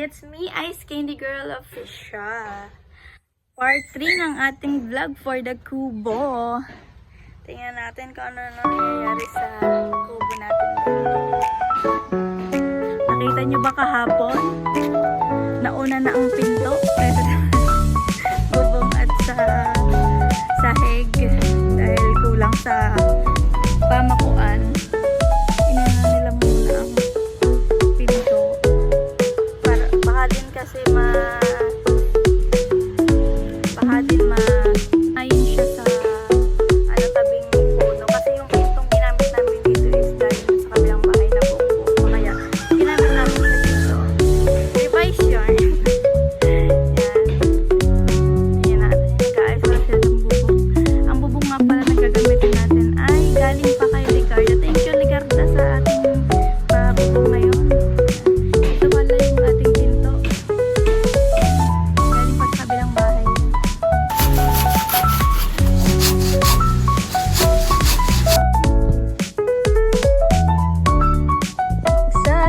It's me, Ice Candy Girl Official. Part 3 ng ating vlog for the Kubo. Tingnan natin kung ano nangyayari sa kubo natin. Nakita nyo ba kahapon? Nauna na ang pinto. Bubong at sa sahig. Dahil kulang sa pamakuan. Inuna nila muna ang pinto. Baka din kasi ayun siya sa tabing puno. Kasi yung pintong ginamit namin dito is dahil sa kabilang bahay na buko. Kaya ginamit namin siya dito. Revise yun. Yan natin guys. Wala siya ng bubong. Ang bubong nga pala na gagamitin natin ay galing pa kay Ligarda. Thank you Ligarda sa ating bubong ngayon. Ito pala yung ating pinto. Galing pa sa kabilang bahay.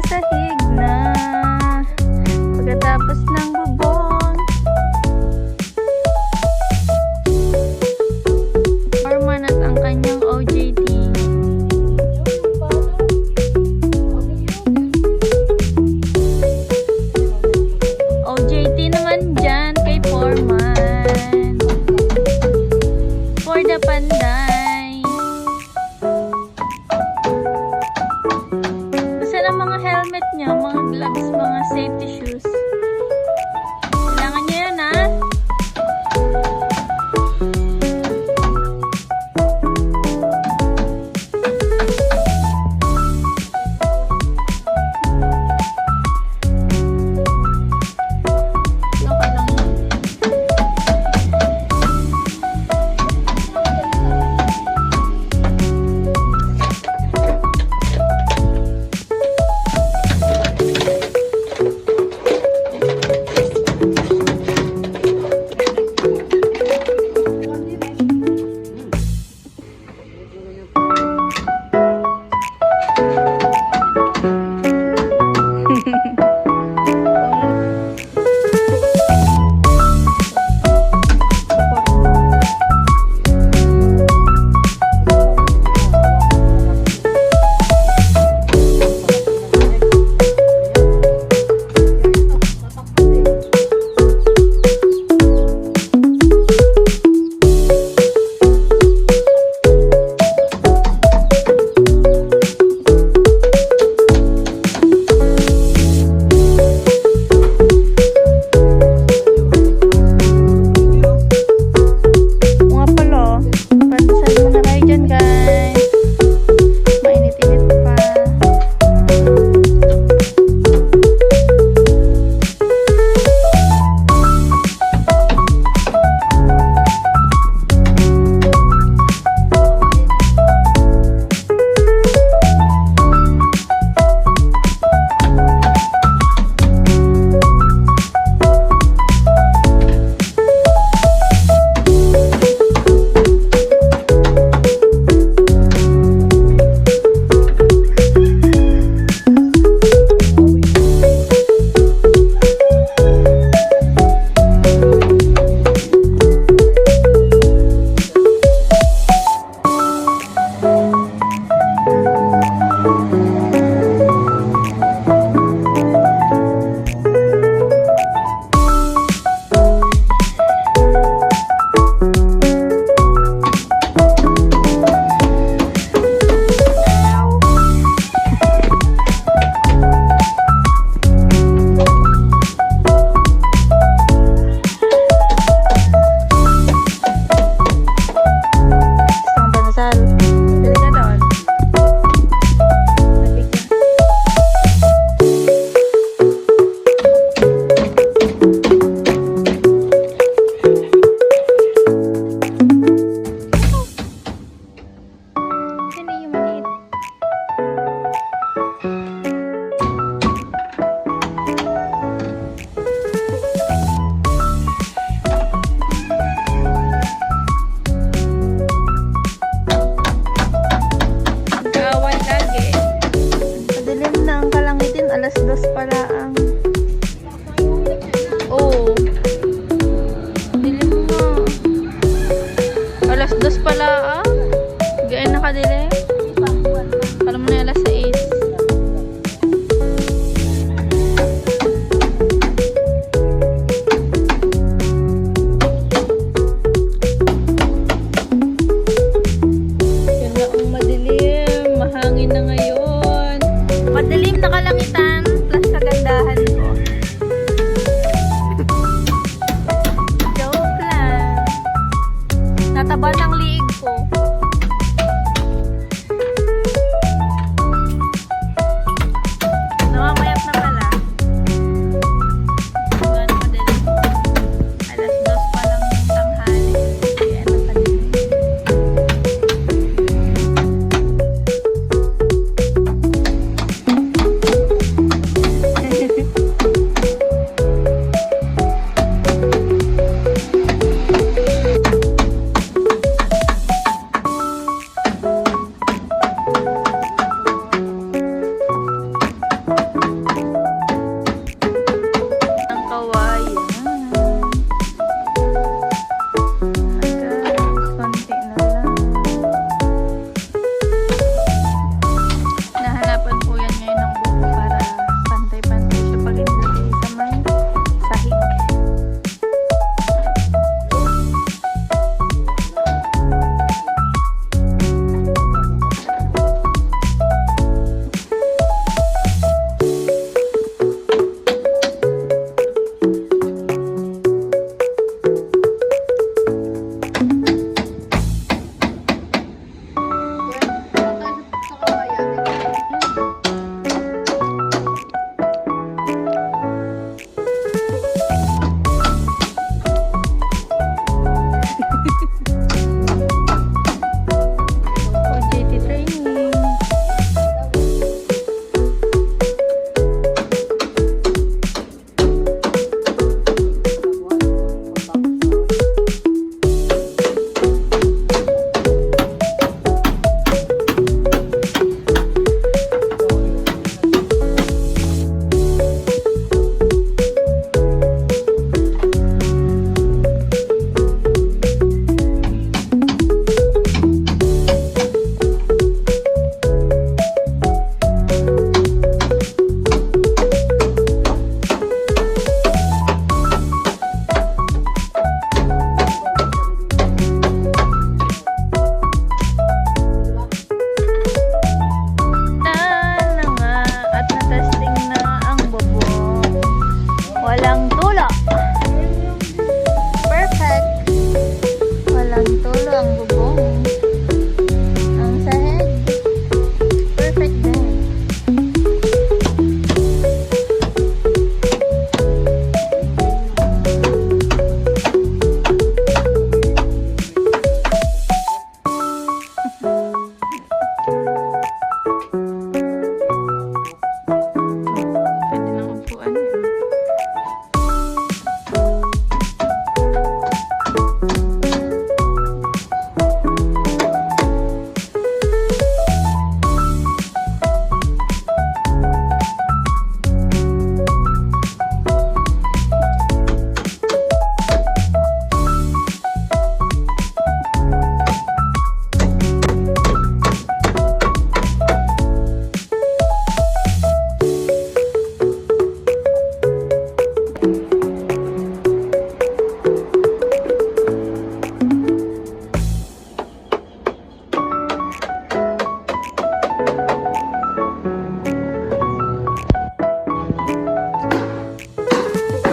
Sahig na pagkatapos ng bubong. Forman at ang kanyang OJT. OJT naman dyan kay Forman. For the Panday. Mga helmet niya, mga gloves, mga safety shoes. Kailangan niya yan, ha? Okay lang yun.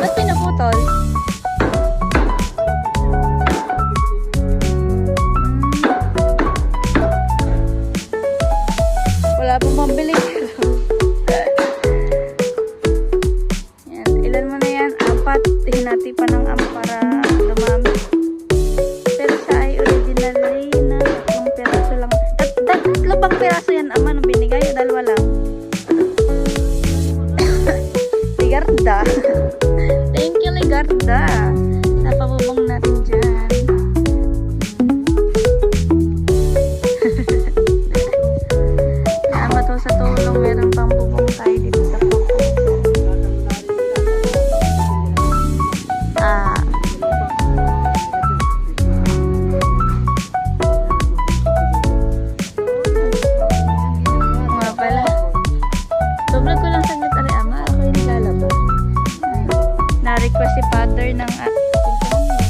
Ba't pinuputol? Wala pong pambili. Yan. Ilan mo na yan? 4. Hinati pa ng para dumami. Pero siya ay originally na 3 piraso lang. 3 piraso yan, ama, nung binigay. Dalawa lang. Ligarda. Thank you, Ligarda. Napabubong natin dyan. Salamat po sa tulong. Meron pang bubong tayo dito sa Coco. Nga pala. Sobrang ko lang saglit, ari ama. Ako yung nilalaba. Na-request si father ng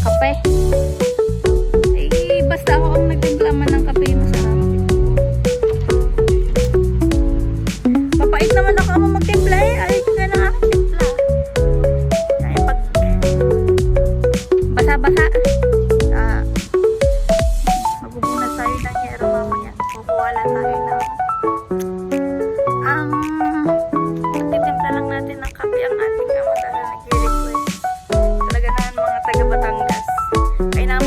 kape. Eh, basta ako ang nagtimplaman ng kape, masarap. Mapait naman ako ang magtimpla eh. Ayaw ko nga ng aking timpla. Ay, pag basa-basa. Magbubunas tayo ng yero mamaya. Kukuwala tayo ng nagtitimpla lang natin ng kape ang ating ama dahil nag-request. Talaga na mga taga Batangas. Kaya naman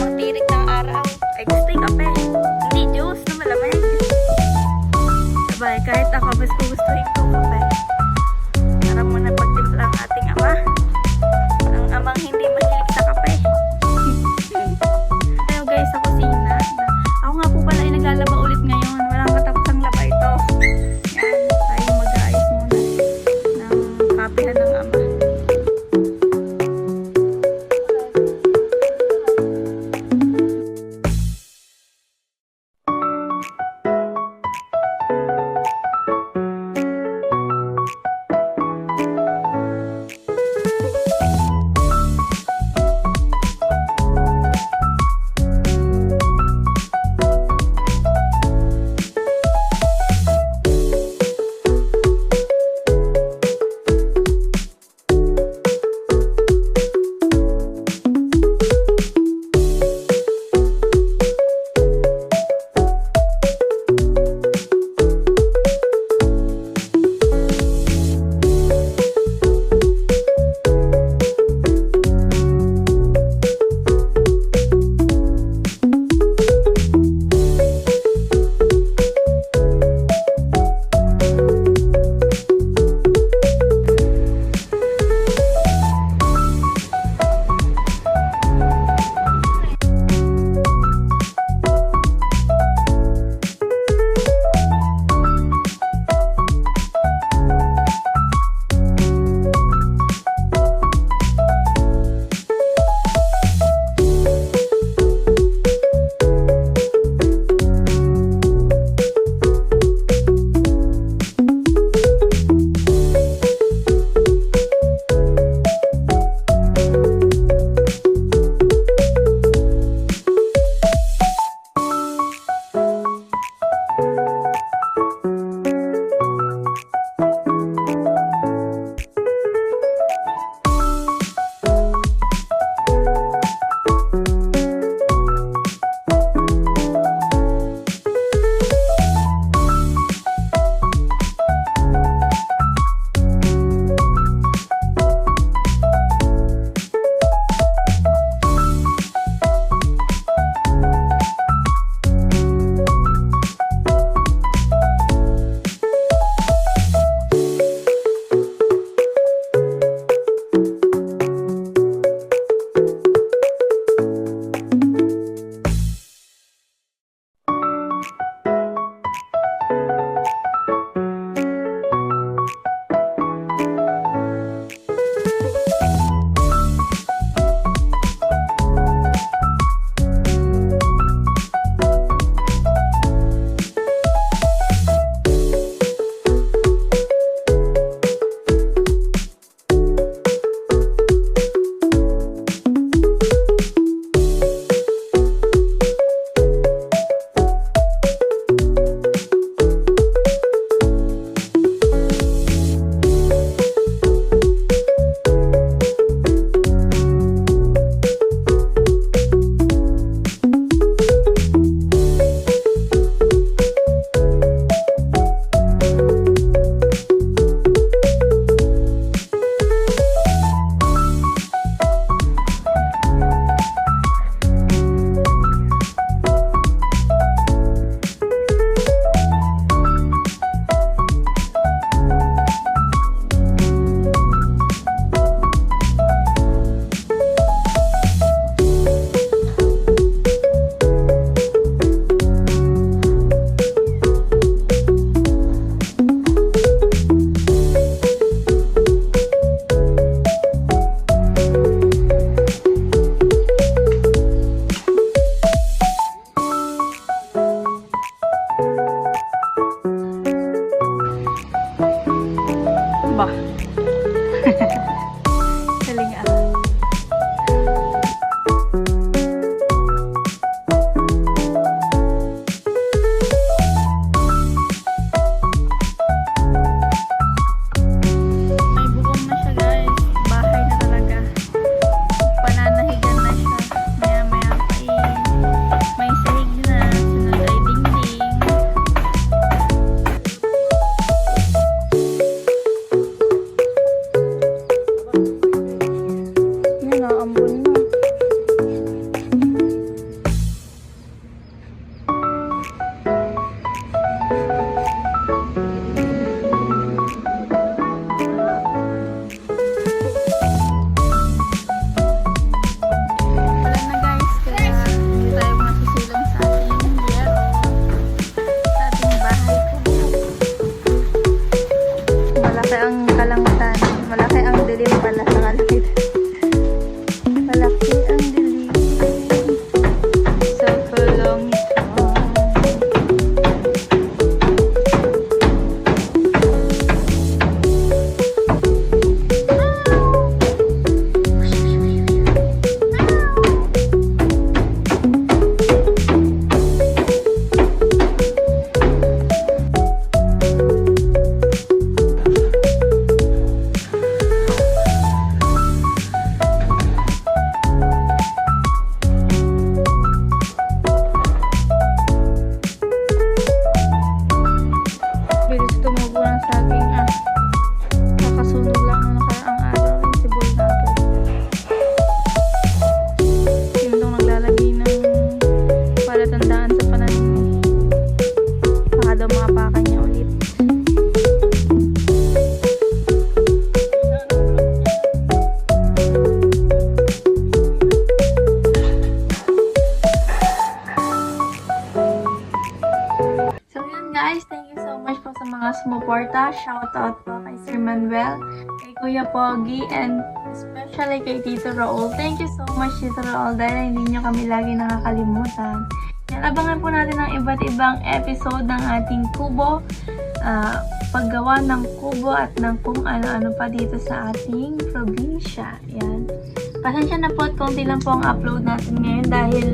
pala sa kalapit. Malaki ang dilim sa kalangitan. Bilis tumubo ng saging nakasunog lang nung nakaraang araw yung sibol natin. Yung itong naglalagay ng palatandaan sa pananim. Baka daw makapakan niya ulit. So yun guys, thank you so much po sa mga sumuporta. Shoutout po kay Sir Manuel, kay Kuya Pogi, and especially kay Tito Raul. Thank you so much Tito Raul dahil hindi nyo kami lagi nakakalimutan. Yan, abangan po natin ang iba't ibang episode ng ating kubo, paggawa ng kubo at ng kung ano-ano pa dito sa ating probinsya. Yan. Pasensya na po at konti lang po ang upload natin ngayon dahil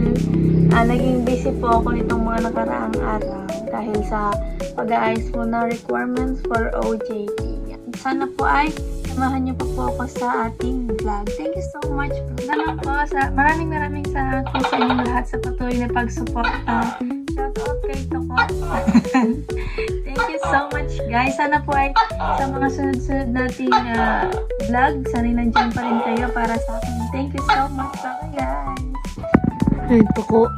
naging busy po ako nitong mga nakaraang araw dahil sa pag-aayos po ng requirements for OJT. Yan. Sana po ay samahan niyo pa po ako sa ating vlog. Thank you so much po. Ganun po, maraming salamat po sa inyong lahat sa patuloy na pagsuporta. Shoutout kay Toko. Thank you so much guys. Sana po ay sa mga sunod-sunod nating vlog, sana nandiyan pa rin kayo para sa akin. Thank you so much. Bye guys. Ay, Toko.